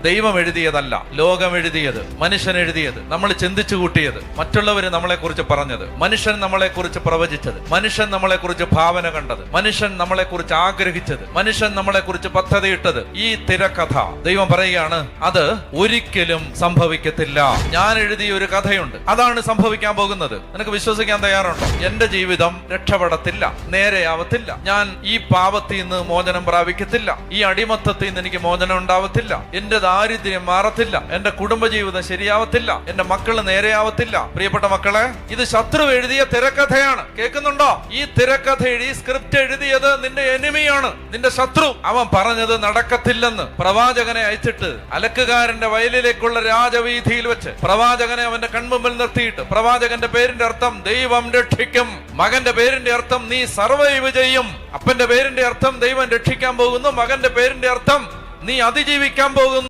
ദൈവം എഴുതിയതല്ല, ലോകം എഴുതിയത്, മനുഷ്യൻ എഴുതിയത്, നമ്മൾ ചിന്തിച്ചു കൂട്ടിയത്, മറ്റുള്ളവര് നമ്മളെ കുറിച്ച് പറഞ്ഞത്, മനുഷ്യൻ നമ്മളെ കുറിച്ച് പ്രവചിച്ചത്, മനുഷ്യൻ നമ്മളെ കുറിച്ച് ഭാവന കണ്ടത്, മനുഷ്യൻ നമ്മളെ കുറിച്ച് ആഗ്രഹിച്ചത്, മനുഷ്യൻ നമ്മളെ കുറിച്ച് പദ്ധതിയിട്ടത്, ഈ തിരക്കഥ ദൈവം പറയുകയാണ് അത് ഒരിക്കലും സംഭവിക്കത്തില്ല. ഞാൻ എഴുതിയ ഒരു കഥയുണ്ട്, അതാണ് സംഭവിക്കാൻ പോകുന്നത്. നിനക്ക് വിശ്വസിക്കാൻ തയ്യാറുണ്ടോ? എന്റെ ജീവിതം രക്ഷപ്പെടത്തില്ല, നേരെയാവത്തില്ല, ഞാൻ ഈ പാപത്തിൽ നിന്ന് മോചനം പ്രാപിക്കത്തില്ല, ഈ അടിമത്തത്തിൽ നിന്ന് എനിക്ക് മോചനം ഉണ്ടാവത്തില്ല, എന്റെ ദാരിദ്ര്യം മാറത്തില്ല, എന്റെ കുടുംബജീവിതം ശരിയാവത്തില്ല, എന്റെ മക്കള് നേരെയാവത്തില്ല. പ്രിയപ്പെട്ട മക്കളെ, ഇത് ശത്രു എഴുതിയ തിരക്കഥയാണ്. കേൾക്കുന്നുണ്ടോ? ഈ തിരക്കഥ ഈ സ്ക്രിപ്റ്റ് എഴുതിയത് നിന്റെ എനിമിയാണ്, നിന്റെ ശത്രു. അവൻ പറഞ്ഞത് നടക്കത്തില്ലെന്ന് പ്രവാചകനെ അയച്ചിട്ട് അലക്കുകാരന്റെ വയലിലേക്കുള്ള രാജവീഥിയിൽ വെച്ച് പ്രവാചകനെ അവന്റെ കൺമുമ്പിൽ നിർത്തിയിട്ട് പ്രവാചകന്റെ പേരിന്റെ അർത്ഥം ദൈവം രക്ഷിക്കും, മകന്റെ പേരിന്റെ അർത്ഥം നീ സർവൈവ് ചെയ്യും, അപ്പന്റെ പേരിന്റെ അർത്ഥം ദൈവം രക്ഷിക്കാൻ പോകുന്നു, മകന്റെ പേരിന്റെ അർത്ഥം നീ അതിജീവിക്കാൻ പോകുന്നു.